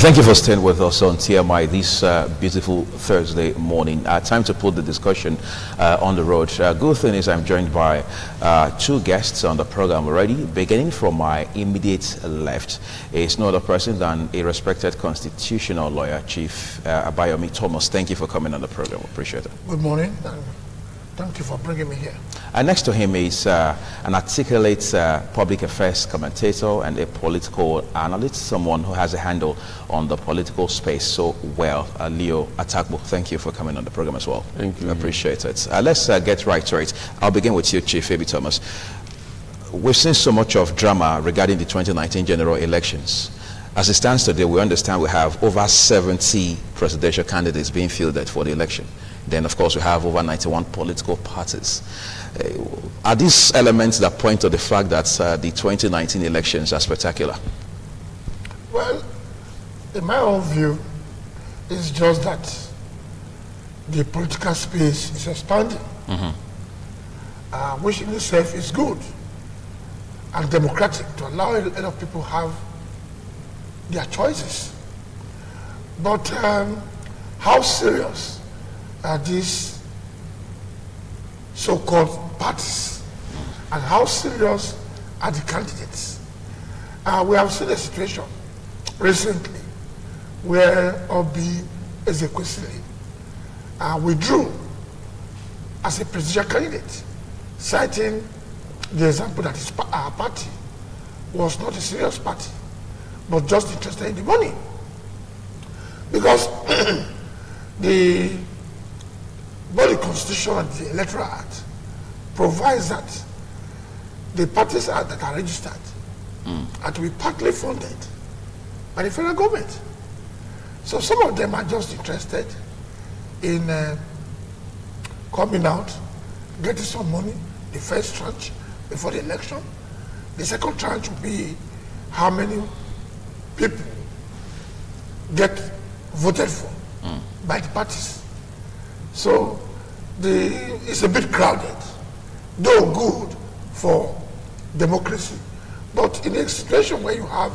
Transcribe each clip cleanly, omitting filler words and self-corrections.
Thank you for staying with us on TMI this beautiful Thursday morning. Time to put the discussion on the road. Good thing is I'm joined by two guests on the program already. Beginning from my immediate left is no other person than a respected constitutional lawyer, Chief Abayomi Thomas. Thank you for coming on the program. Appreciate it. Good morning. Thank you for bringing me here. Next to him is an articulate public affairs commentator and a political analyst, someone who has a handle on the political space so well, Leo Atakbo. Thank you for coming on the program as well. Thank you. Appreciate it. Let's get right to it. I'll begin with you, Chief Abi Thomas. We've seen so much of drama regarding the 2019 general elections. As it stands today, we understand we have over 70 presidential candidates being fielded for the election. Then, of course, we have over 91 political parties. Are these elements that point to the fact that the 2019 elections are spectacular? Well, in my own view, it's just that the political space is expanding, which in itself is good and democratic to allow a lot of people have their choices. But how serious are these so-called parties, and how serious are the candidates? We have seen a situation recently where Obi Ezekwesili withdrew as a presidential candidate, citing the example that his party was not a serious party, but just interested in the money. Because both the Constitution and the Electoral Act provides that the parties that are registered are to be partly funded by the federal government. So some of them are just interested in coming out, getting some money, the first tranche before the election. The second tranche will be how many people get voted for by the parties. So it's a bit crowded, though good for democracy. But in a situation where you have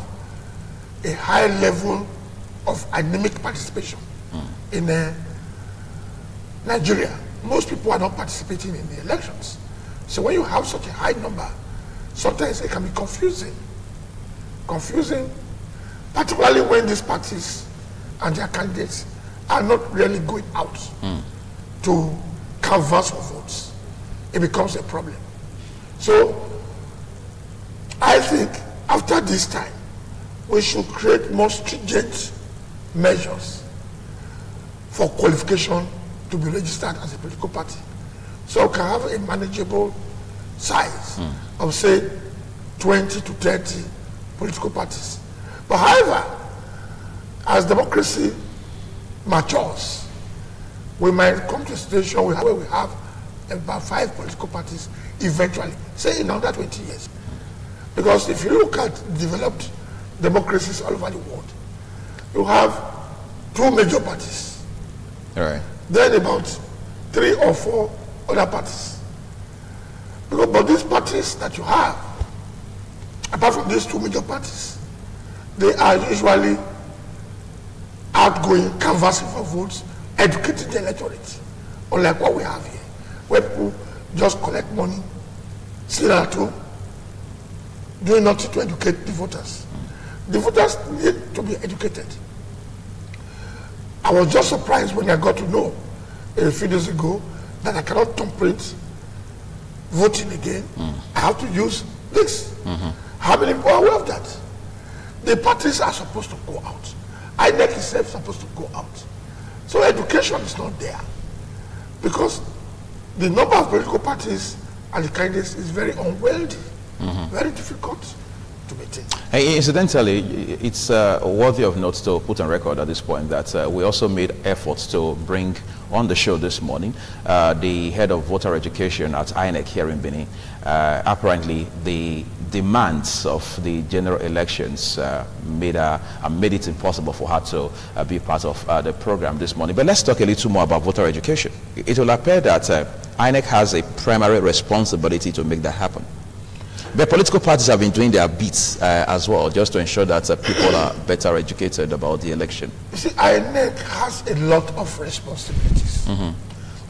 a high level of anemic participation in Nigeria, most people are not participating in the elections. So when you have such a high number, sometimes it can be confusing. Particularly when these parties and their candidates are not really going out to canvass for votes. It becomes a problem. So I think after this time, we should create more stringent measures for qualification to be registered as a political party. So we can have a manageable size of, say, 20 to 30 political parties. But however, as democracy matures, we might come to a situation where we have about 5 political parties eventually, say in another 20 years. Because if you look at developed democracies all over the world, you have 2 major parties. All right. Then about 3 or 4 other parties. But these parties that you have, apart from these 2 major parties, they are usually outgoing, canvassing for votes, educating the electorate, unlike what we have here, where people just collect money, sit at home, doing nothing to educate the voters. The voters need to be educated. I was just surprised when I got to know a few days ago that I cannot thumbprint voting again. I have to use this. How many people are aware of that? The parties are supposed to go out. INEC itself is supposed to go out. So education is not there, because the number of political parties and the candidates is very unwieldy, very difficult to maintain. Hey, incidentally, it's worthy of note to put on record at this point that we also made efforts to bring on the show this morning the head of voter education at INEC here in Benin. Apparently, the demands of the general elections made it impossible for her to be part of the program this morning. But let's talk a little more about voter education. It will appear that INEC has a primary responsibility to make that happen. But political parties have been doing their bits as well, just to ensure that people are better educated about the election. You see, INEC has a lot of responsibilities.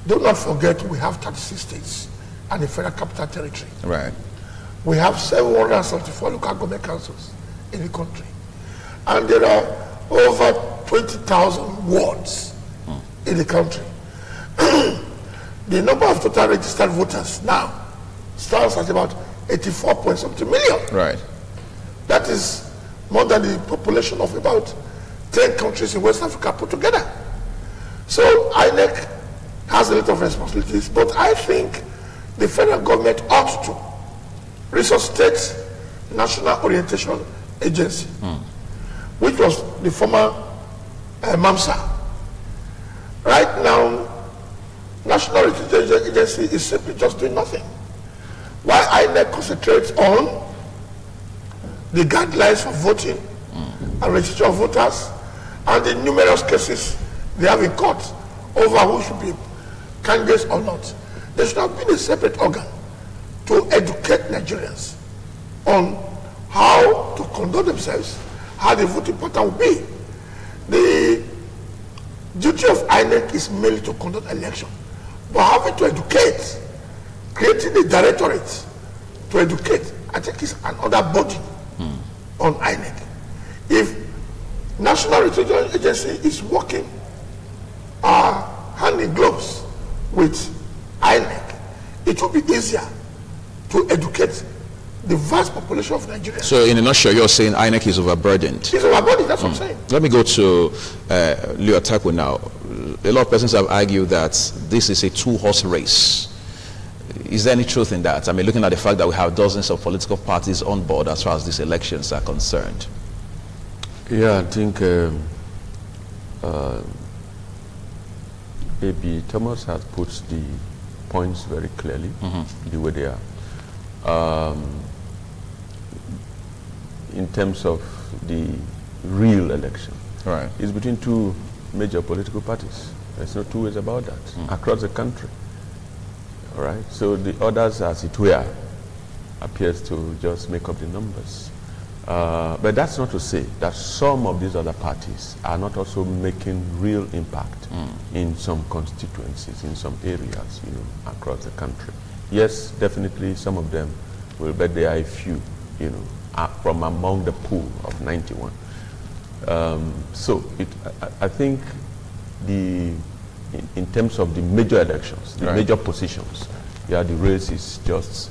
Do not forget we have 36 states and the Federal Capital Territory. Right. We have 774 local government councils in the country. And there are over 20,000 wards in the country. The number of total registered voters now stands at about 84.something million. Right. That is more than the population of about 10 countries in West Africa put together. So INEC has a lot of responsibilities, but I think the federal government ought to resuscitate National Orientation Agency, which was the former MAMSA. Right now, National Orientation Agency is simply just doing nothing. While INEC concentrates on the guidelines for voting and registration of voters and the numerous cases they have in court over who should be candidates or not, there should have been a separate organ to educate Nigerians on how to conduct themselves, how the voting pattern will be. The duty of INEC is merely to conduct election, but having to educate, creating a directorate to educate, I think is another body on INEC. If National Orientation Agency is working hand in gloves with INEC, it will be easier to educate the vast population of Nigeria. So in a nutshell, you're saying INEC is overburdened. It's overburdened, that's what I'm saying. Let me go to Leo Ataku now. A lot of persons have argued that this is a two-horse race. Is there any truth in that? I mean, looking at the fact that we have dozens of political parties on board as far as these elections are concerned. Yeah, I think A.B. Thomas has put the points very clearly, the way they are. In terms of the real election, Right. it's between two major political parties. There's no two ways about that across the country. All right. So the others, as it were, appears to just make up the numbers. But that's not to say that some of these other parties are not also making real impact in some constituencies, in some areas, you know, across the country. Yes, definitely some of them will, but there are a few, you know, from among the pool of 91. So I think in terms of the major elections, the major positions, yeah, the race is just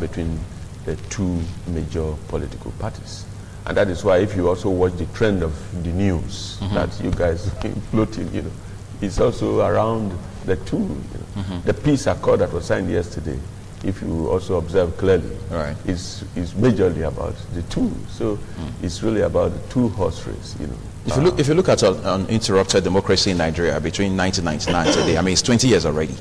between the two major political parties. And that is why if you also watch the trend of the news that you guys floating, you know, it's also around the two. You know. The peace accord that was signed yesterday, if you also observe clearly, is majorly about the two. So it's really about the two-horse race, you know. If you look at uninterrupted democracy in Nigeria between 1999 today, I mean, it's 20 years already.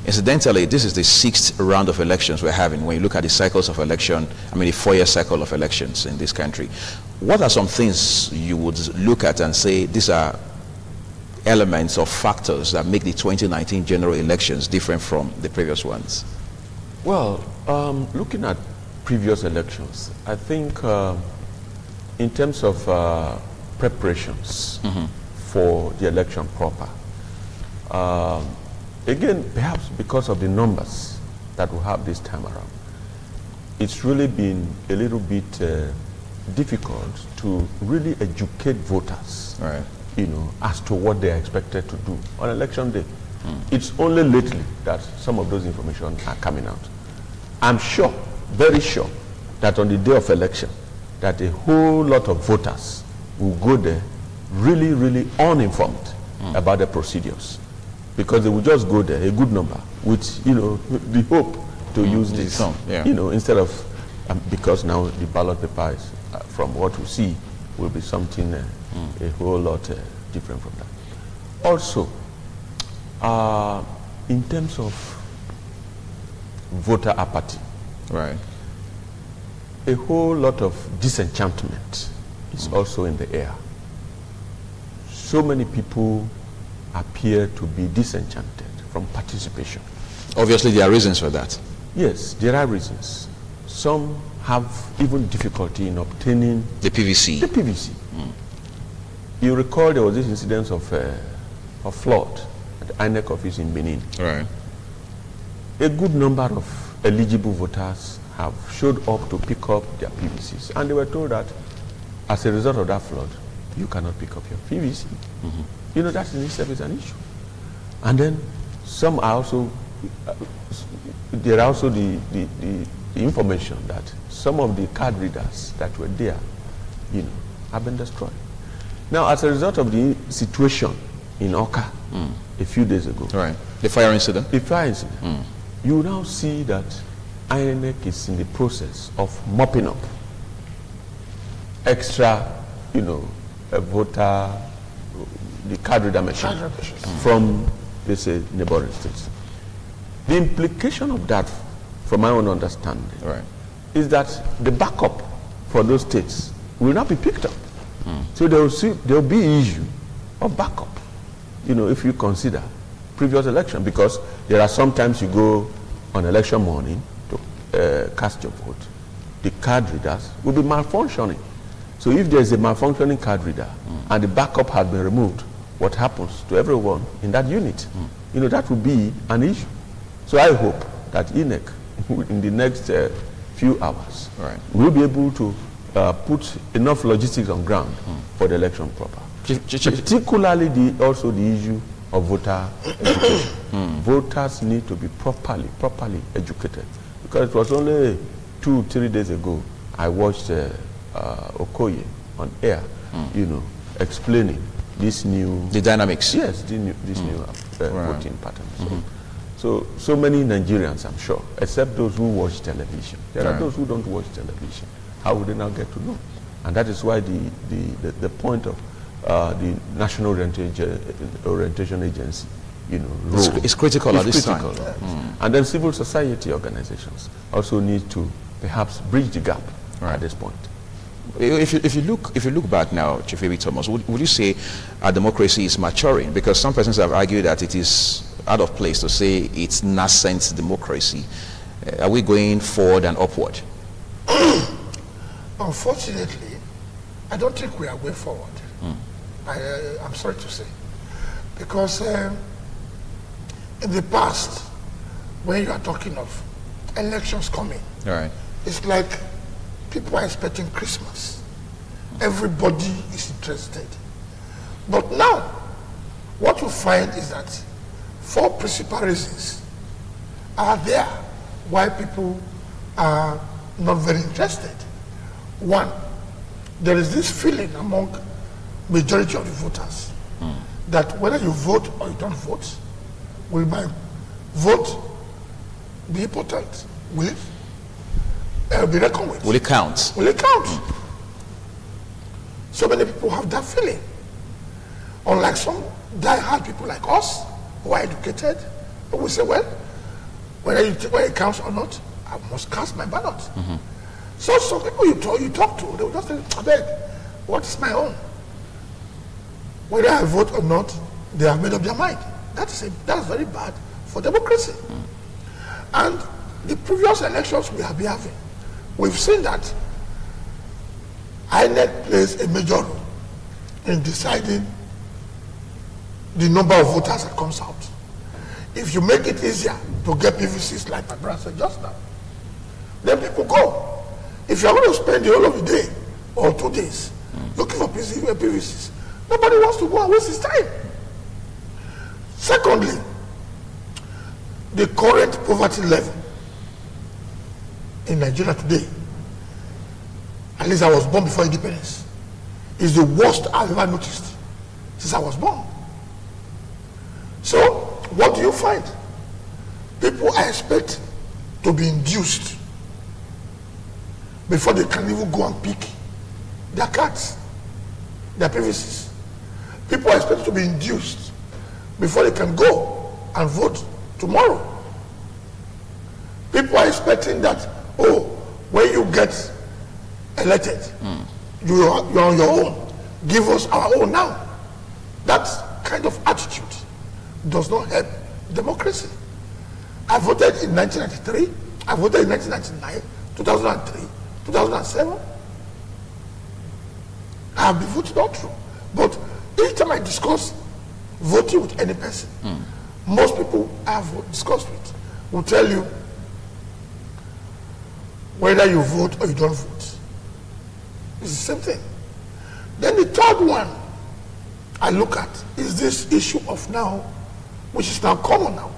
Incidentally, this is the 6th round of elections we're having. When you look at the cycles of election, I mean, the 4-year cycle of elections in this country, what are some things you would look at and say these are elements or factors that make the 2019 general elections different from the previous ones? Well, looking at previous elections, I think in terms of preparations for the election proper, again, perhaps because of the numbers that we have this time around, it's really been a little bit difficult to really educate voters, you know, as to what they are expected to do on election day. It's only lately that some of those information are coming out. I'm sure, very sure, that on the day of election, that a whole lot of voters will go there really, really uninformed about the procedures, because they will just go there, a good number, with, you know, the hope to use this, you know, instead of, because now the ballot paper is, from what we see, will be something a whole lot different from that. Also, in terms of voter apathy, a whole lot of disenchantment is also in the air. So many people appear to be disenchanted from participation. Obviously, there are reasons for that. Yes, there are reasons. some have even difficulty in obtaining the PVC. The PVC. You recall there was this incident of flood at the INEC office in Benin. Right. A good number of eligible voters have showed up to pick up their PVCs, and they were told that as a result of that flood, you cannot pick up your PVC. You know, that in itself is an issue. And then some are also, there are also the information that some of the card readers that were there, you know, have been destroyed. Now, as a result of the situation in Oka a few days ago, right, the fire incident, you now see that INEC is in the process of mopping up extra, you know, a voter, the card reader machine from, let's say, neighboring states. The implication of that, from my own understanding, is that the backup for those states will not be picked up. So there will be issue of backup, you know, if you consider previous election, because there are sometimes you go on election morning to cast your vote. The card readers will be malfunctioning. So if there's a malfunctioning card reader and the backup has been removed, what happens to everyone in that unit? You know, that will be an issue. So I hope that INEC, in the next few hours, will be able to put enough logistics on ground for the election proper. Particularly also the issue of voter education. Voters need to be properly educated. Because it was only 2-3 days ago I watched Okoye on air, you know, explaining this new... The dynamics. Yes, this new voting pattern. So many Nigerians, I'm sure, except those who watch television. There are those who don't watch television. How would they now get to know? And that is why the point of the National Orientation Agency, you know, it's critical at this time. And then civil society organizations also need to perhaps bridge the gap at this point. If you look back now, Chief Ebi Thomas, would you say our democracy is maturing? Because some persons have argued that it is out of place to say it's nascent democracy. Are we going forward and upward? Unfortunately, I don't think we are way forward. I'm sorry to say. Because in the past, when you are talking of elections coming, it's like people are expecting Christmas. Everybody is interested. But now, what you find is that 4 principal reasons are there why people are not very interested. 1, there is this feeling among majority of the voters that whether you vote or you don't vote, will my vote be important? Will it be reckoned with? Will it count? Will it count? So many people have that feeling. Unlike some die-hard people like us, who are educated, but we say, well, whether it counts or not, I must cast my ballot. So some people you talk to, they will just say, I beg, what is my own? Whether I vote or not, they have made up their mind. That's very bad for democracy. And the previous elections we have been having, we've seen that INEC plays a major role in deciding the number of voters that comes out. If you make it easier to get PVCs, like my brother said just now, then people go. If you're going to spend the whole of the day or 2 days looking for PVCs, nobody wants to go and waste his time. Secondly, the current poverty level in Nigeria today, at least I was born before independence, is the worst I've ever noticed since I was born. So, what do you find? People are expected to be induced before they can even go and pick their cards, their PVCs. People are expected to be induced before they can go and vote tomorrow. People are expecting that, oh, when you get elected, you're on your own. Give us our own now. That kind of attitude does not help democracy. I voted in 1993, I voted in 1999, 2003, 2007. I have been voted all through. But each time I discuss voting with any person, most people I have discussed with will tell you whether you vote or you don't vote. It's the same thing. Then the third one I look at is this issue of now, which is now common now,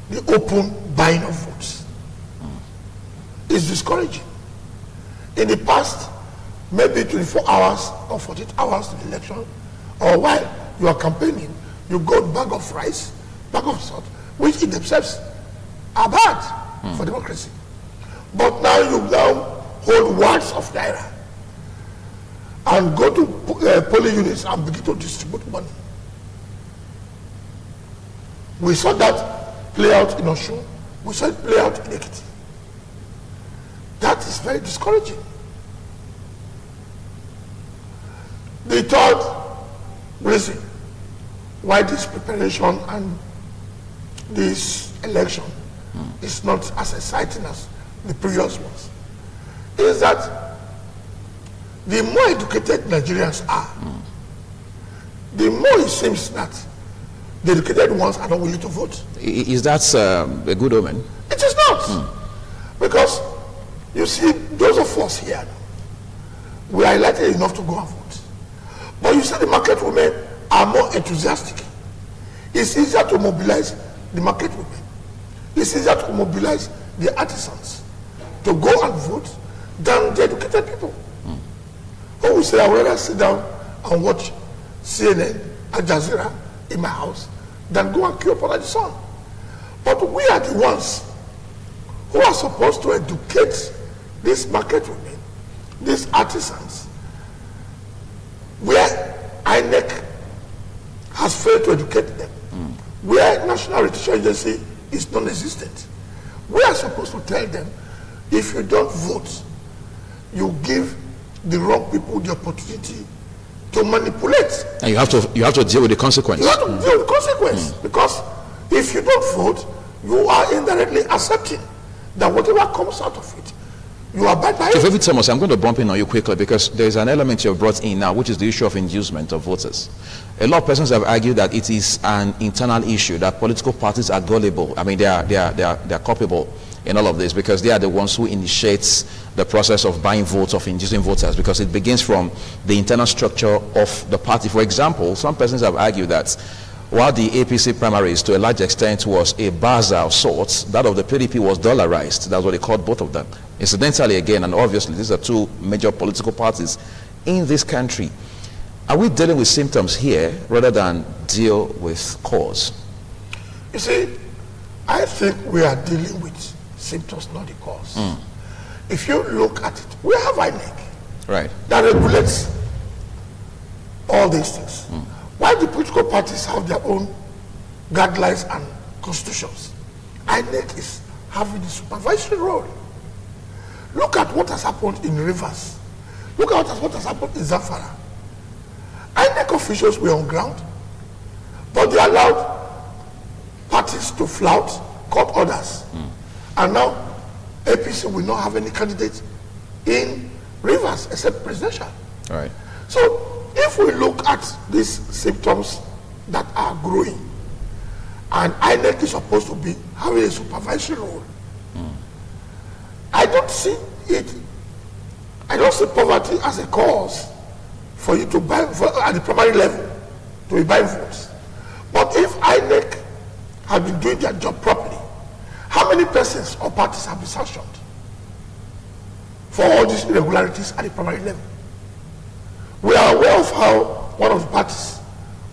the open buying of votes. It's discouraging. In the past, maybe 24 hours or 48 hours to the election, or while you are campaigning, you got bag of rice, bag of salt, which in themselves are bad for democracy. But now you now hold words of naira and go to polling units and begin to distribute money. We saw that play out in Osun. We saw it play out in Ekiti. That is very discouraging. The third reason why this preparation and this election is not as exciting as the previous ones is that the more educated Nigerians are, the more it seems that the educated ones are not willing to vote. Is that a good omen? It is not. Because you see, those of us here, we are likely enough to go and vote. But you see, the market women are more enthusiastic. It's easier to mobilize the market women. It's easier to mobilize the artisans to go and vote than the educated people. Who will say, I would rather sit down and watch CNN, Al Jazeera in my house than go and queue up under the sun. But we are the ones who are supposed to educate these market women, these artisans, where INEC has failed to educate them, where National Registration Agency is non-existent. We are supposed to tell them, if you don't vote, you give the wrong people the opportunity to manipulate. And you have to deal with the consequence. You have to deal with the consequence, because if you don't vote, you are indirectly accepting that whatever comes out of it, you abide by Chief it. Thomas, I'm going to bump in on you quickly because there's an element you've brought in now, which is the issue of inducement of voters. A lot of persons have argued that it is an internal issue, that political parties are gullible. I mean, they are culpable in all of this because they are the ones who initiates the process of buying votes, of inducing voters, because it begins from the internal structure of the party. For example, some persons have argued that while the APC primaries to a large extent was a bazaar of sorts, that of the PDP was dollarized. That's what they called both of them. Incidentally, again, and obviously, these are two major political parties in this country. Are we dealing with symptoms here rather than deal with cause? You see, I think we are dealing with symptoms, not the cause. If you look at it, we have INEC that regulates all these things. Why the political parties have their own guidelines and constitutions, INEC is having the supervisory role. Look at what has happened in Rivers. Look at what has happened in Zamfara. INEC officials were on ground, but they allowed parties to flout court orders. And now APC will not have any candidate in Rivers except presidential. So if we look at these symptoms that are growing, and INEC is supposed to be having a supervisory role, I don't see it. I don't see poverty as a cause for you to buy at the primary level to be buying votes. But if INEC have been doing their job properly, how many persons or parties have been sanctioned for all these irregularities at the primary level? We are aware of how one of the parties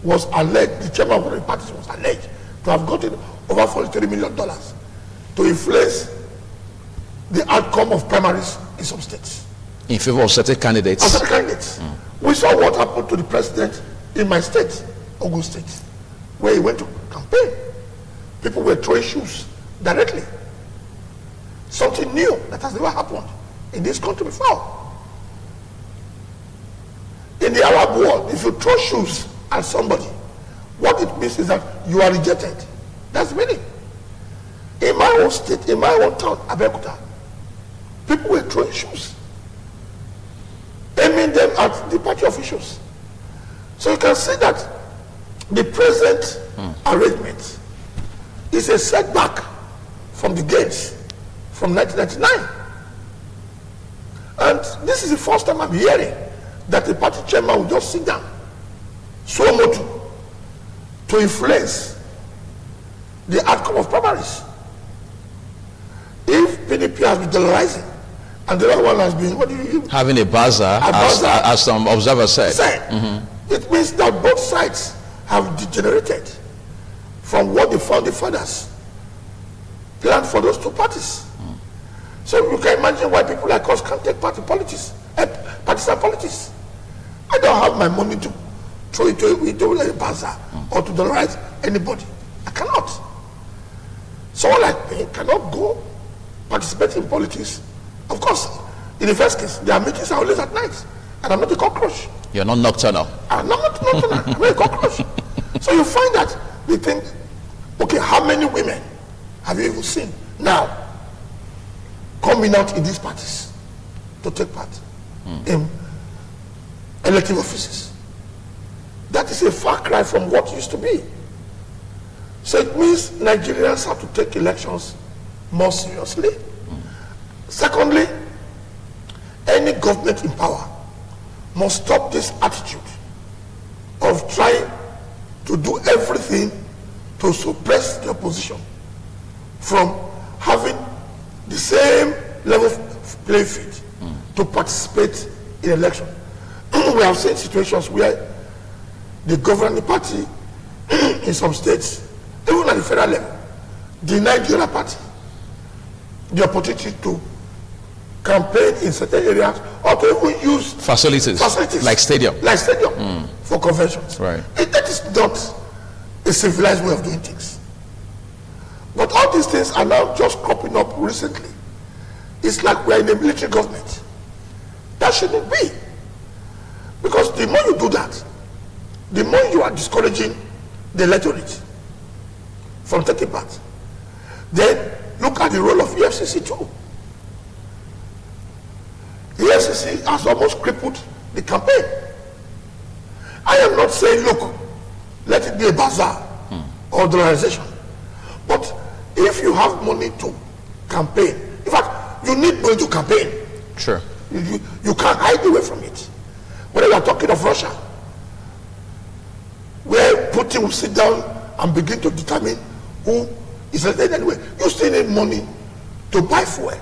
was alleged, the chairman of one of the parties was alleged to have gotten over $43 million to influence the outcome of primaries in some states. In favor of certain candidates? Of certain candidates. We saw what happened to the president in my state, Ogun State, where he went to campaign. People were throwing shoes directly. Something new that has never happened in this country before. In the Arab world, if you throw shoes at somebody, what it means is that you are rejected. That's the meaning. In my own state, in my own town, Abeokuta, people were throwing shoes, aiming them at the party officials. So you can see that the present arrangement is a setback from the gains from 1999. And this is the first time I'm hearing that the party chairman will just sit down, so much to influence the outcome of primaries. If PDP has been dollarizing and the other one has been, what do you having a bazaar, as some observers said. It means that both sides have degenerated from what the founding fathers planned for those two parties. So you can imagine why people like us can't take part in politics, partisan politics. I don't have my money to throw it into a bazaar or to dollarize anybody. I cannot. Someone like me cannot go participate in politics. Of course, in the first case, their meetings are always at night, and I'm not a cockroach. You're not nocturnal. I'm not nocturnal. I'm not a cockroach. So you find that they think, okay, how many women have you even seen now coming out in these parties to take part in elective offices? That is a far cry from what used to be. So it means Nigerians have to take elections more seriously. Secondly, any government in power must stop this attitude of trying to do everything to suppress the opposition from having the same level of playing field to participate in election. We have seen situations where the governing party in some states, even at the federal level, denied the other party the opportunity to campaign in certain areas or to even use facilities like stadium for conventions. Right. That is not a civilized way of doing things. But all these things are now just cropping up recently. It's like we're in a military government. That shouldn't be. Because the more you do that, the more you are discouraging the electorate from taking part. Then look at the role of EFCC too. The EFCC has almost crippled the campaign. I am not saying, look, let it be a bazaar or dollarization. But if you have money to campaign, in fact, you need money to campaign. Sure. You can't hide away from it. Whether you are talking of Russia, where Putin will sit down and begin to determine who is elected anyway, you still need money to buy fuel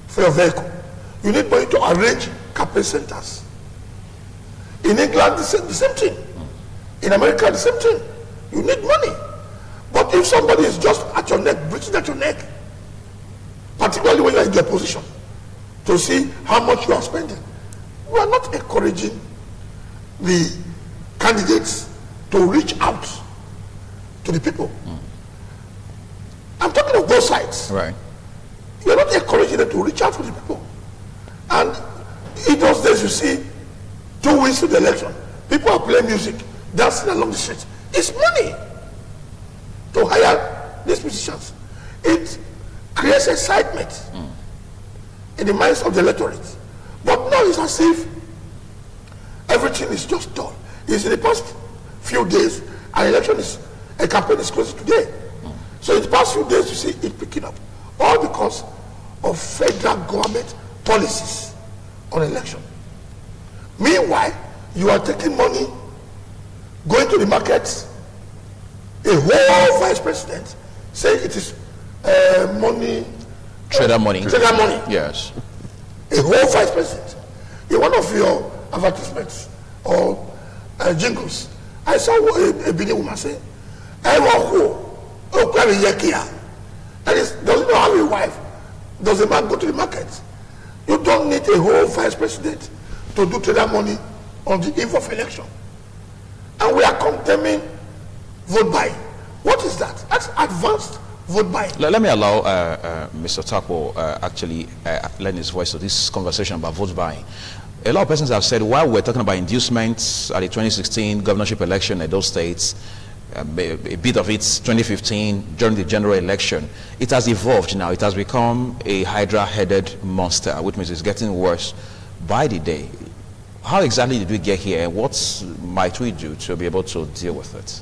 for your vehicle. You need money to arrange campaign centers. In England, the same thing. In America, the same thing. You need money. But if somebody is just at your neck, breathing at your neck, particularly when you are in the opposition, to see how much you are spending, we are not encouraging the candidates to reach out to the people. I'm talking of both sides. Right. You're not encouraging them to reach out to the people. And in those days, you see, 2 weeks to the election, people are playing music, dancing along the street. It's money to hire these musicians. It creates excitement in the minds of the electorate. But now it's as if everything is just done. It's in the past few days, a campaign is closing today. So in the past few days, you see it picking up. All because of federal government policies on election. Meanwhile, you are taking money, going to the markets, a whole vice president say it is money. Trader money. Trader money. Yes. A whole vice president. In one of your advertisements or jingles, I saw a Benin woman say, that is, doesn't know how a wife, does a man go to the market? You don't need a whole vice president to do trader money on the eve of election. And we are condemning vote buying. What is that? That's advanced vote buying. Let me allow Mr. Tapo actually lend his voice to this conversation about vote buying. A lot of persons have said, while we're talking about inducements at the 2016 governorship election in those states, a bit of it 2015 during the general election. It has evolved now. It has become a hydra-headed monster, which means it's getting worse by the day. How exactly did we get here, and what might we do to be able to deal with it?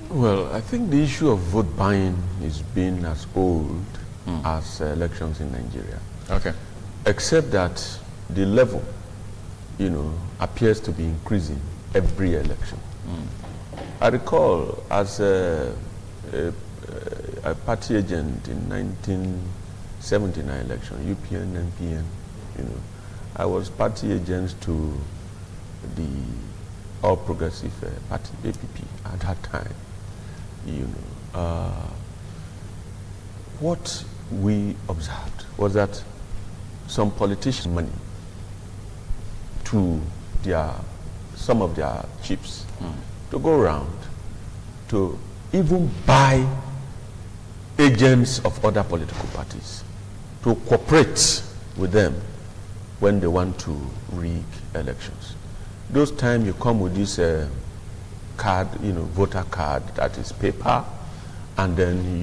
Well, I think the issue of vote buying is been as old as elections in Nigeria. Okay. Except that the level, appears to be increasing every election. I recall as a party agent in 1979 election, UPN, NPN, I was party agent to the All Progressive Party, APP, at that time. What we observed was that some politicians money to some of their chiefs to go around to even buy agents of other political parties to cooperate with them when they want to rig elections. Those times you come with this card, voter card that is paper, and then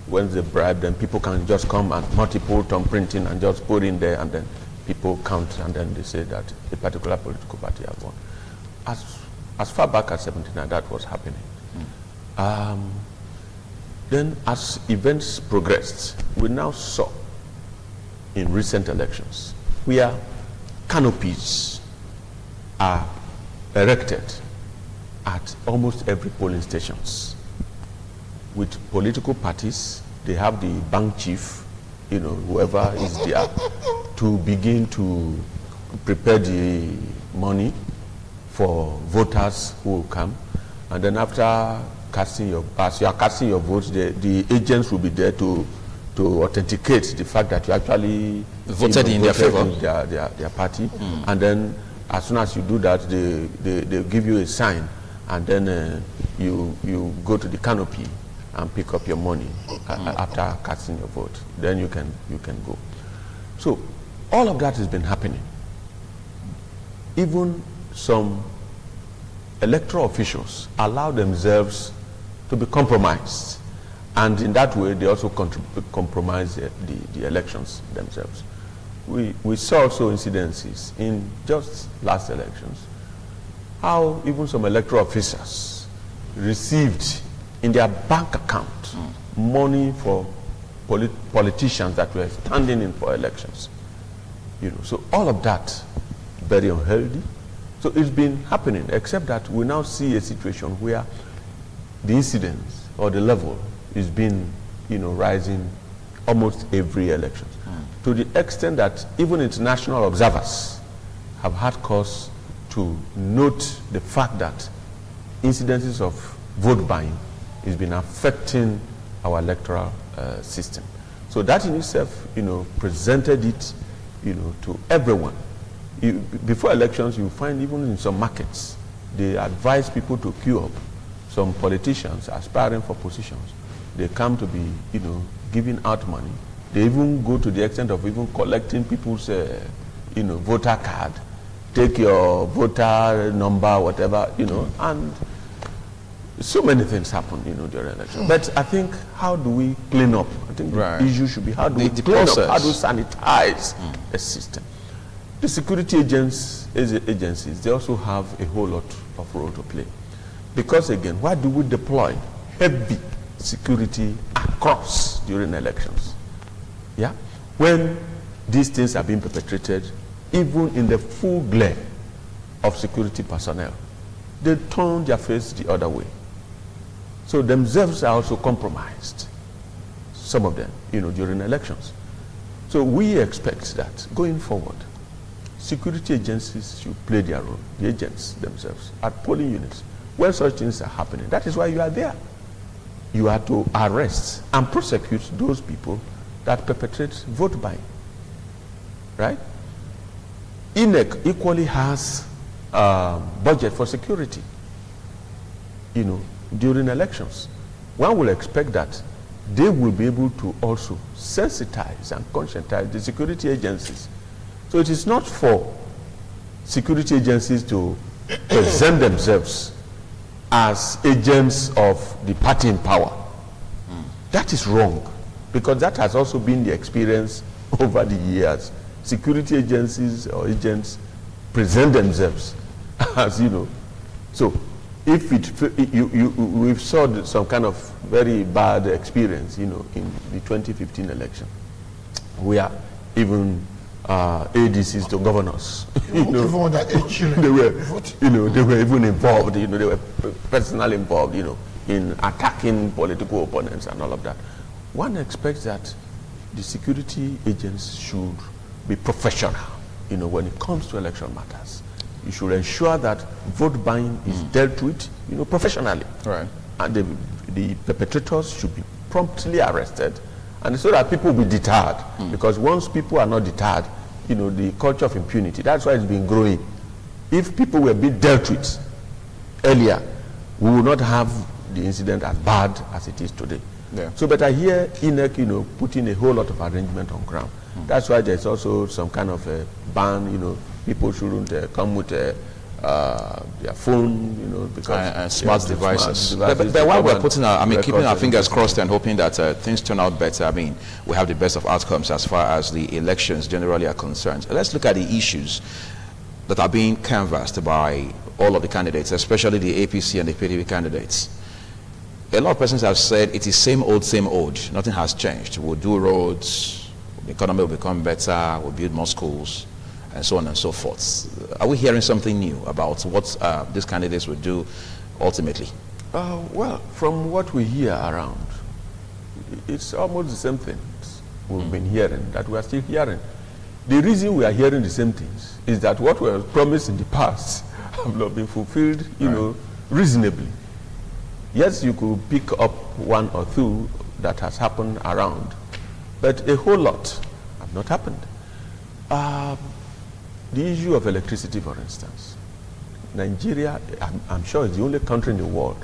once they bribe them, people can just come and multiple thumb printing and just put in there, and then people count, and then they say that a particular political party has won. As far back as 79, that was happening. Then as events progressed, we now saw in recent elections where canopies are erected at almost every polling stations. With political parties, they have the bank chief, whoever is there, to begin to prepare the money for voters who will come. And then after as you are casting your votes, the agents will be there to authenticate the fact that you actually voted in their favor, their party. And then as soon as you do that, they give you a sign, and then you go to the canopy and pick up your money after casting your vote. Then you can go. So all of that has been happening. Even some electoral officials allow themselves to be compromised, and in that way they also compromise the elections themselves. We saw also incidences in just last elections how even some electoral officers received in their bank account money for politicians that were standing in for elections. So all of that very unhealthy. So it's been happening, except that we now see a situation where the incidence or the level is being rising almost every election, to the extent that even international observers have had cause to note the fact that incidences of vote buying has been affecting our electoral system. So that in itself, presented it, to everyone. Before elections, you find even in some markets, they advise people to queue up. Some politicians aspiring for positions, they come to be, giving out money. They even go to the extent of even collecting people's, voter card. Take your voter number, whatever, and so many things happen, during election. But I think, how do we clean up? I think the issue should be, how do we clean up? How do we sanitize a system? The security agencies, they also have a whole lot of role to play. Because again, why do we deploy heavy security across during elections? Yeah? When these things are being perpetrated, even in the full glare of security personnel, they turn their face the other way. So themselves are also compromised, some of them, during elections. So we expect that going forward, security agencies should play their role, the agents themselves, at polling units. When such things are happening, that is why you are there. You are to arrest and prosecute those people that perpetrate vote buying, right? INEC equally has budget for security, during elections. One will expect that they will be able to also sensitize and conscientize the security agencies. So it is not for security agencies to present themselves as agents of the party in power. That is wrong, because that has also been the experience over the years. Security agencies or agents present themselves as, so if we've saw some kind of very bad experience, in the 2015 election, where even ADCs to governors, even that they were even involved, they were personally involved, in attacking political opponents and all of that. One expects that the security agents should be professional, when it comes to election matters. You should ensure that vote buying is dealt with, professionally. Right. And the perpetrators should be promptly arrested, and so that people will be deterred. Because once people are not deterred, the culture of impunity, that's why it's been growing. If people were being dealt with earlier, we would not have the incident as bad as it is today. Yeah. So, but I hear INEC, putting a whole lot of arrangement on ground. That's why there's also some kind of a ban, people shouldn't come with their phone, because smart devices. But while we're putting keeping our fingers crossed and hoping that things turn out better, we have the best of outcomes as far as the elections generally are concerned. Let's look at the issues that are being canvassed by all of the candidates, especially the APC and the PDP candidates. A lot of persons have said it is same old, nothing has changed. We'll do roads, the economy will become better, we'll build more schools, and so on and so forth. Are we hearing something new about what these candidates will do ultimately? Well, from what we hear around, it's almost the same things we've been hearing, that we are still hearing. The reason we are hearing the same things is that what was promised in the past have not been fulfilled, reasonably. Yes, you could pick up one or two that has happened around, but a whole lot have not happened. The issue of electricity, for instance. Nigeria, I'm sure, is the only country in the world,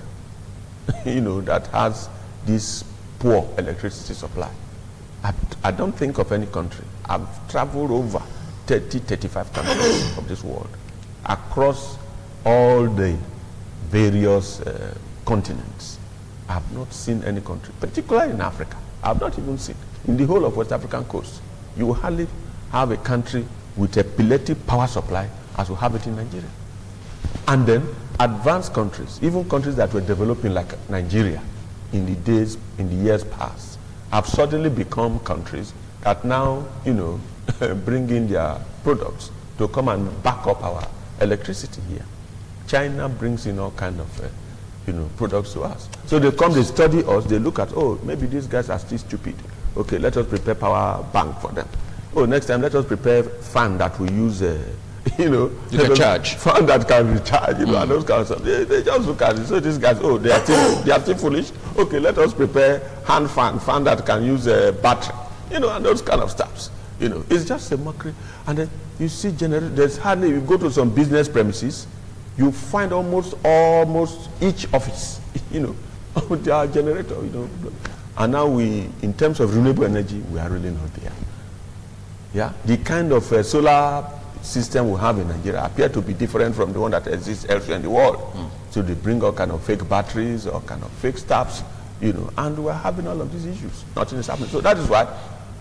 that has this poor electricity supply. I don't think of any country. I've traveled over 30, 35 countries of this world, across all the various continents. I have not seen any country, particularly in Africa. I have not even seen. In the whole of West African coast, you will hardly have a country with a palliative power supply as we have it in Nigeria. And then advanced countries, even countries that were developing like Nigeria in the years past, have suddenly become countries that now, bring in their products to come and back up our electricity here. China brings in all kind of products to us. So they come, they study us, they look at, maybe these guys are still stupid. Okay, let us prepare power bank for them. Next time let us prepare fan that we use, you can charge. Fan that can recharge, and those kinds of stuff. They just look at it. So these guys, they are still foolish. Okay, let us prepare hand fan that can use a battery, and those kind of stuffs. It's just a mockery. And then you see, there's hardly, you go to some business premises, you find almost each office, with their generator, And now in terms of renewable energy, we are really not there. Yeah, the kind of solar system we have in Nigeria appear to be different from the one that exists elsewhere in the world. So they bring all kind of fake batteries or kind of fake stuffs, and we're having all of these issues. Nothing is happening. So that is why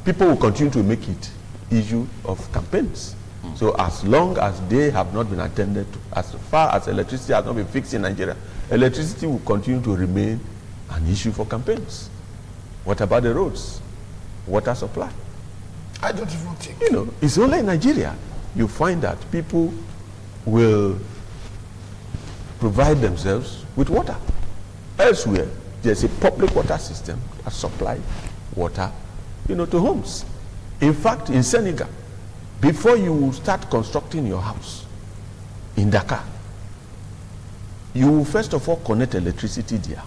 people will continue to make it issue of campaigns. So as long as they have not been attended to, as far as electricity has not been fixed in Nigeria, electricity will continue to remain an issue for campaigns. What about the roads? Water supply? I don't even think. It's only in Nigeria you find that people will provide themselves with water. Elsewhere, there's a public water system that supplies water, to homes. In fact, in Senegal, before you start constructing your house in Dakar, you will first of all connect electricity there.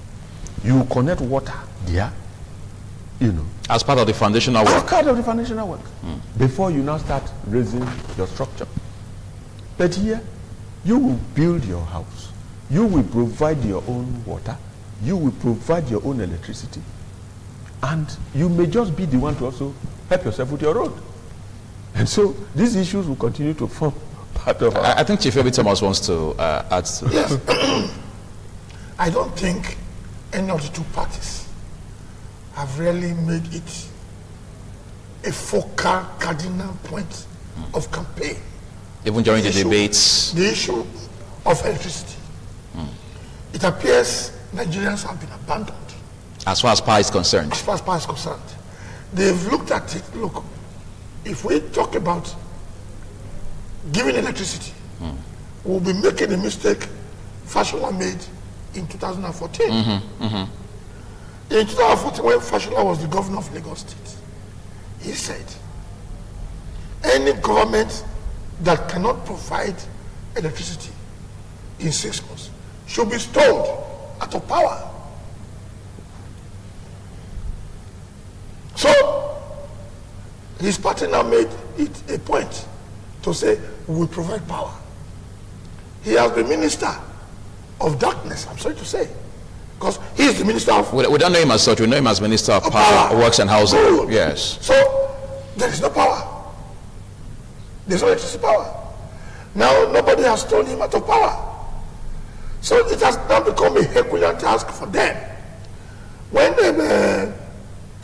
You will connect water there, as part of the foundational work. As part of the foundational work. Before you now start raising your structure. But here, you will build your house. You will provide your own water. You will provide your own electricity. And you may just be the one to also help yourself with your road. And so these issues will continue to form part of I think Chief Ebi Thomas wants to add to yes. I don't think any of the two parties have really made it a focal cardinal point of campaign. even during the debates. The issue of electricity. It appears Nigerians have been abandoned. As far as power is concerned. As far as power is concerned. They've looked at it. Look, if we talk about giving electricity, we'll be making a mistake Fashola made in 2014. In 2014, when Fashola was the governor of Lagos State, he said, any government that cannot provide electricity in 6 months should be stoned out of power. So, his party now made it a point to say, we will provide power. He has been minister of darkness, I'm sorry to say, because he is the minister of... We don't know him as such, we know him as Minister of Power, Works and Housing. Good. Yes. So, there is no power. There's no electricity power. Now, nobody has thrown him out of power. So, it has now become a Herculean task for them. When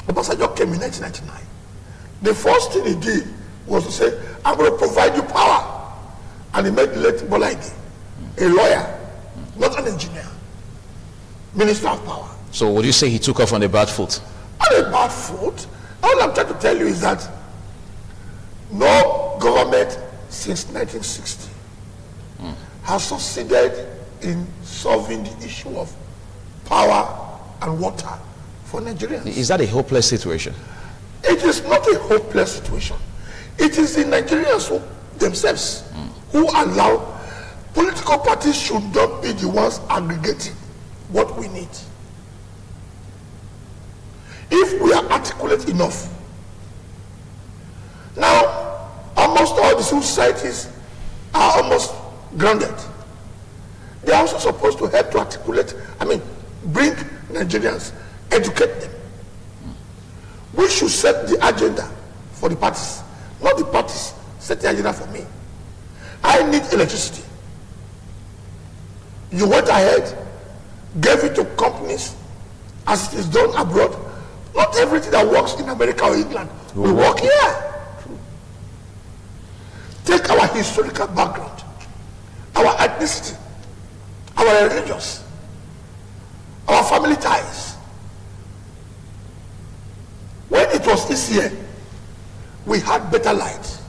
Obasanjo came in 1999, the first thing he did was to say, I'm going to provide you power. And he made late Bola Ige a lawyer, not an engineer, Minister of Power. So would you say he took off on a bad foot? On a bad foot? All I'm trying to tell you is that no government since 1960 has succeeded in solving the issue of power and water for Nigerians. Is that a hopeless situation? It is not a hopeless situation. It is the Nigerians who themselves who allow political parties should not be the ones aggregating what we need. If we are articulate enough, now almost all the civil societies are almost grounded. They are also supposed to help to articulate, bring Nigerians, educate them. We should set the agenda for the parties, not the parties set the agenda for me. I need electricity. You went ahead, gave it to companies as it is done abroad. Not everything that works in America or England will work here. Take our historical background, our ethnicity, our religions, our family ties. When it was easier, we had better light.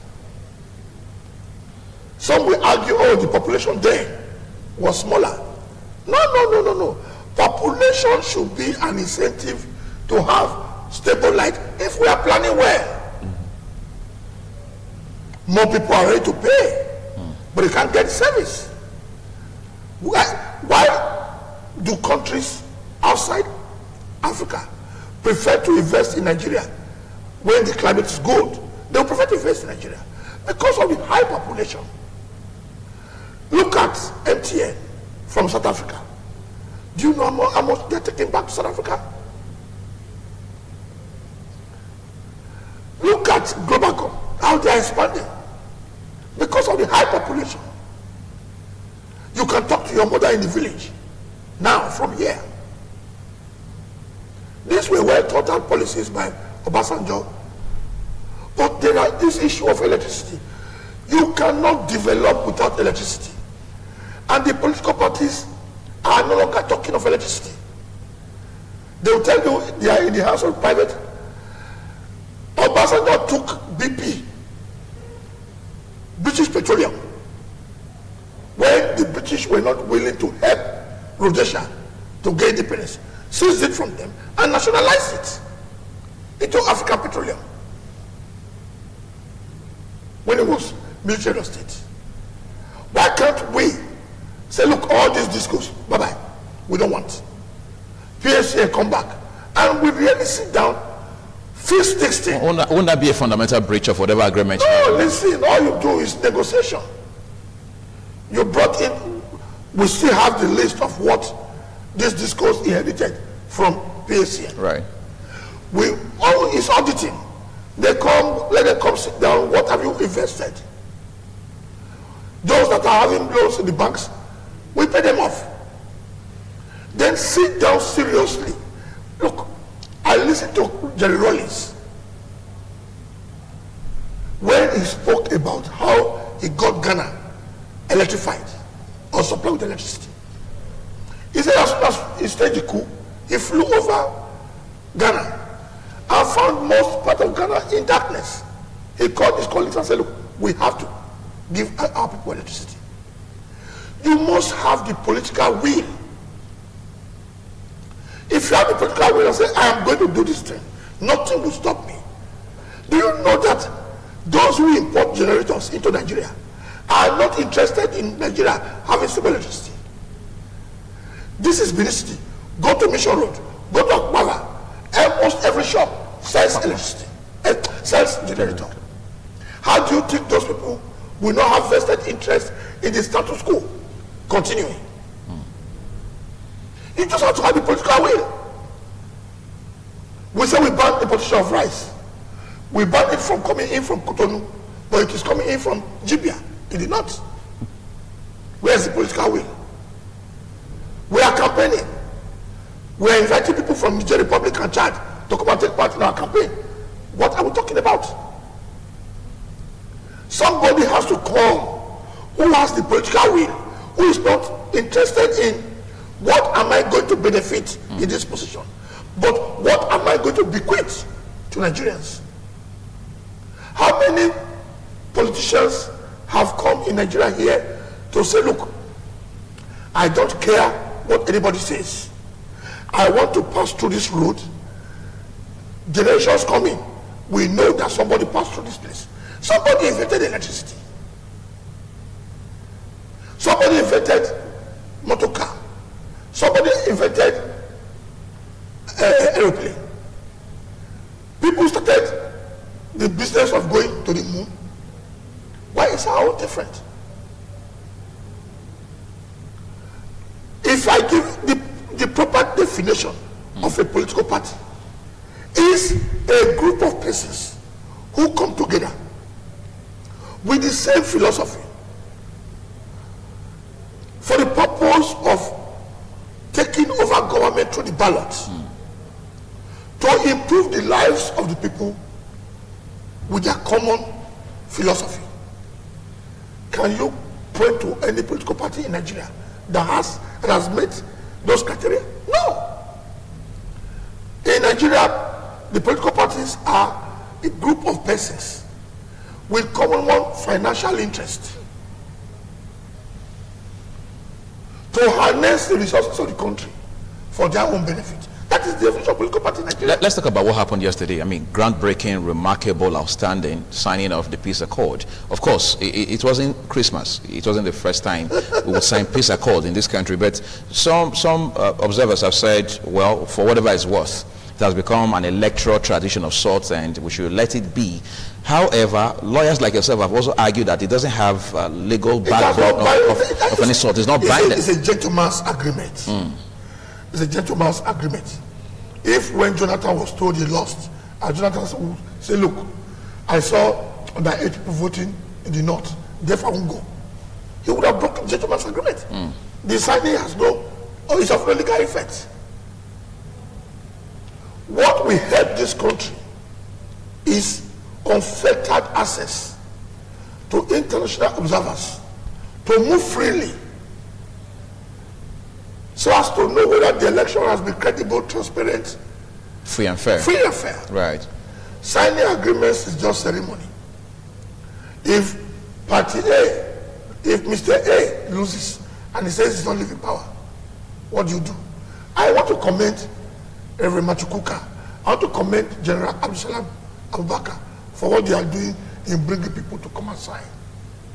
Some will argue, oh, the population there was smaller. No. Population should be an incentive to have stable light if we are planning well. More people are ready to pay, but they can't get service. Why do countries outside Africa prefer to invest in Nigeria when the climate is good? They will prefer to invest in Nigeria because of the high population. Look at MTN from South Africa. Do you know how much they're taking back to South Africa? Look at Globacom, how they are expanding because of the high population. You can talk to your mother in the village now from here. These were well thought out policies by Obasanjo. But there are this issue of electricity. You cannot develop without electricity. And the political parties are no longer talking of electricity. They will tell you they are in the hands of private. Obasanjo took BP, British Petroleum, when the British were not willing to help Rhodesia to gain independence, seized it from them and nationalized it into African Petroleum when it was military of state. Why can't we say, look, all these discourse, bye-bye, we don't want. PSA come back and we really sit down, fix this thing. Won't that be a fundamental breach of whatever agreement? No, listen, all you do is negotiation. You brought in, we still have the list of what this discourse inherited from PSA. Right. It's auditing. They come, let them come sit down. What have you invested? Those that are having loans in the banks, we pay them off. Then sit down seriously. Look, I listened to Jerry Rawlings when he spoke about how he got Ghana electrified or supplied with electricity. He said as soon as he staged the coup, he flew over Ghana and found most part of Ghana in darkness. He called his colleagues and said, look, we have to give our people electricity. You must have the political will. If you have the political will and say, I am going to do this thing, nothing will stop me. Do you know that those who import generators into Nigeria are not interested in Nigeria having stable electricity? This is Benin City. Go to Mission Road, go to Akbala. Almost every shop sells electricity, sells generator. How do you think those people will not have vested interest in the status quo continuing? You just have to have the political will. We say we ban importation of rice. We ban it from coming in from Cotonou, but it is coming in from Libya in the north. Where's the political will? We are campaigning. We are inviting people from Niger Republic and Chad to come and take part in our campaign. What are we talking about? Somebody has to come who has the political will, who is not interested in what am I going to benefit in this position, but what am I going to bequeath to Nigerians? How many politicians have come in Nigeria here to say, look, I don't care what anybody says. I want to pass through this road. Generations coming, we know that somebody passed through this place. Somebody invented electricity. Somebody invented motor car. Somebody invented aeroplane. People started the business of going to the moon. Why is our own different? If I give the proper definition of a political party, is a group of persons who come together with the same philosophy for the purpose of taking over government through the ballot to improve the lives of the people with their common philosophy. Can you point to any political party in Nigeria that has met those criteria? No. In Nigeria, the political parties are a group of persons with common one financial interest to harness the resources of the country for their own benefit. That is the definition of political party in Nigeria. Let's talk about what happened yesterday. I mean, groundbreaking, remarkable, outstanding signing of the peace accord. Of course, it wasn't Christmas. It wasn't the first time we would sign peace accord in this country. But some observers have said, well, for whatever it's worth, it has become an electoral tradition of sorts, and we should let it be. However, lawyers like yourself have also argued that it doesn't have a legal backbone of any sort. It's not binding. It's a gentleman's agreement. It's a gentleman's agreement. If when Jonathan was told he lost, and Jonathan would say, look, I saw that 8 people voting in the north, therefore I won't go. He would have broken the gentleman's agreement. The signing has no, or it's of no legal effect. What will help this country is unfettered access to international observers to move freely so as to know whether the election has been credible, transparent, free and fair. Free and fair. Right. Signing agreements is just ceremony. If party A, if Mr. A loses and he says he's not leaving power, what do you do? I want to commend Reverend Machukuka. I want to commend General Abdulsalam Abubakar for what they are doing in bringing people to come and sign.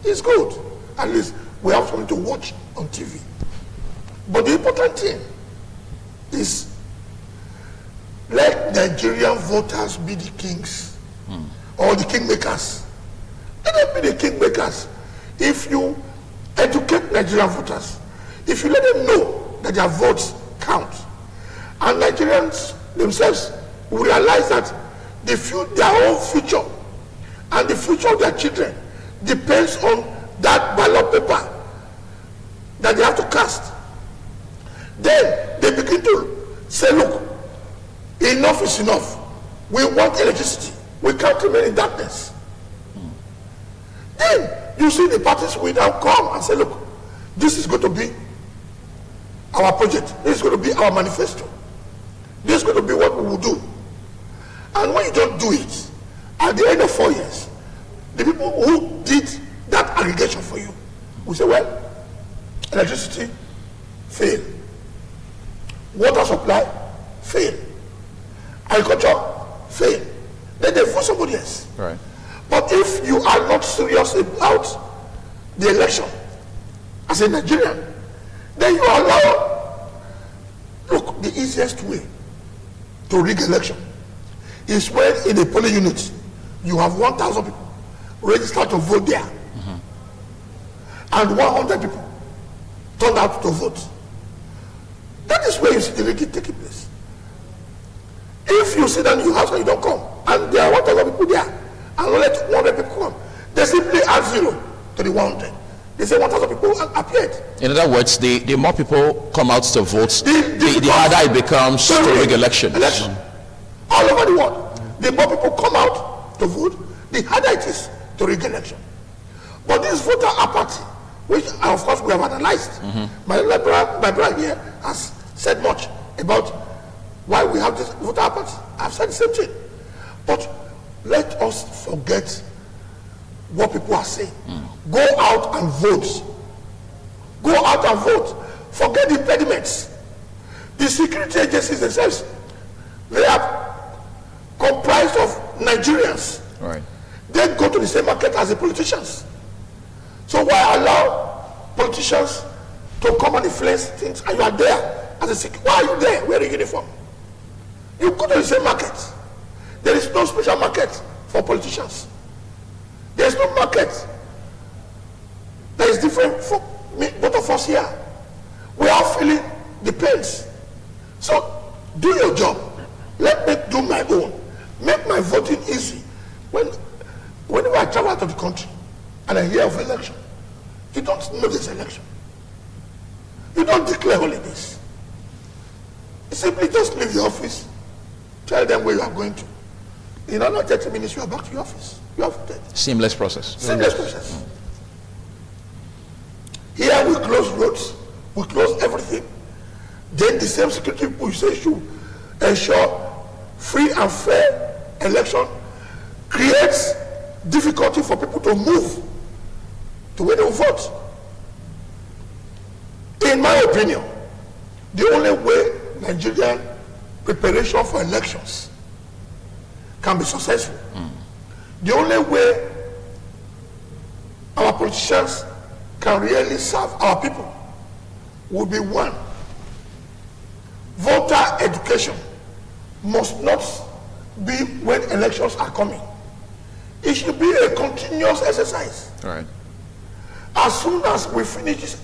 It's good. At least we have something to watch on TV. But the important thing is let Nigerian voters be the kings or the kingmakers. Let them be the kingmakers. If you educate Nigerian voters, if you let them know that their votes count, and Nigerians themselves will realize that their own future and the future of their children depends on that ballot paper that they have to cast. Then they begin to say, look, enough is enough. We want electricity. We can't remain in darkness. Then you see the parties will now come and say, look, this is going to be our project. This is going to be our manifesto. This is going to be what we will do. And when you don't do it, at the end of 4 years, the people who did that aggregation for you will say, well, electricity, fail. Water supply, fail. Agriculture, fail. Then they vote somebody else. Right. But if you are not serious about the election as a Nigerian, then you allow, look, the easiest way to rig election is when in a polling unit you have 1,000 people registered to vote there, and 100 people turned out to vote. That is where you see the rigging taking place. If you sit down in your house and you don't come, and there are 1,000 people there, and let 100 people come, they simply add 0 to the 100. They say 1,000 people appeared. In other words, the more people come out to vote, the harder it becomes to rig elections. All over the world, the more people come out to vote, the harder it is to rig election. But this voter apathy, which of course we have analyzed, my brother here has said much about why we have this voter apathy. I've said the same thing. But let us forget what people are saying. Go out and vote. Go out and vote. Forget the impediments. The security agencies themselves, they are comprised of Nigerians. Right. They go to the same market as the politicians. So why allow politicians to come and influence things, and you are there as a security? Why are you there wearing uniform? You go to the same market. There is no special market for politicians. There is no market that is different for me, both of us here. We are feeling the pains. So do your job. Let me do my own. Make my voting easy. Whenever I travel out of the country and I hear of election, you don't know this election. You don't declare holidays. You simply just leave the office, tell them where you are going to. In another 30 minutes, you are back to your office. You have voted. Seamless process. Seamless process. Here we close roads, we close everything. Then the same security people say should ensure free and fair election creates difficulty for people to move to where they will vote. In my opinion, the only way Nigerian preparation for elections can be successful, the only way our politicians can really serve our people will be one. Voter education must not be when elections are coming. It should be a continuous exercise. Right. As soon as we finish this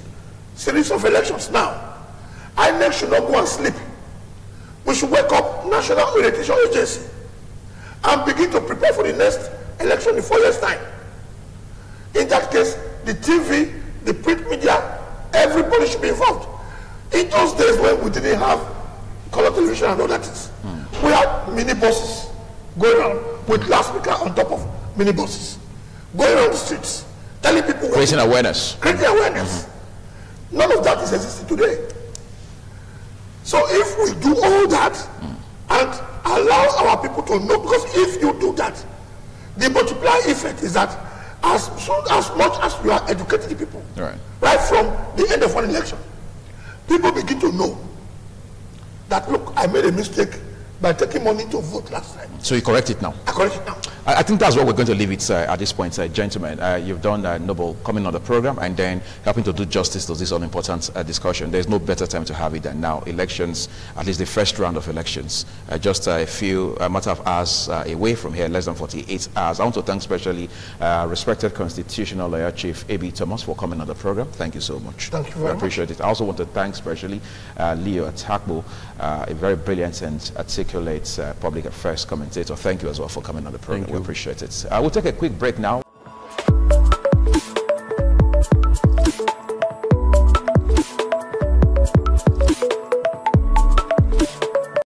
series of elections now, INEC should not go and sleep. We should wake up National Orientation Agency and begin to prepare for the next election in 4 years' time. In that case, the TV, the print media, everybody should be involved. In those days when we didn't have color television and all that, we had mini buses going around with loudspeaker on top of mini buses, going around the streets, telling people, Creating awareness. Creating awareness. None of that is existing today. So if we do all that and allow our people to know, because if you do that, the multiplier effect is that as much as you are educating the people, right from the end of one election, people begin to know that, look, I made a mistake by taking money to vote last time. So you correct it now? I correct it now. I think that's what we're going to leave it at this point, gentlemen. You've done noble coming on the program and then helping to do justice to this all-important discussion. There's no better time to have it than now. Elections, at least the first round of elections, just a matter of hours away from here, less than 48 hours. I want to thank especially respected constitutional lawyer Chief A.B. Thomas for coming on the program. Thank you so much. Thank you very much. I appreciate it. I also want to thank especially Leo Atakbo, a very brilliant and articulate public affairs commentator. Thank you as well for coming on the program. We appreciate it. We'll take a quick break now.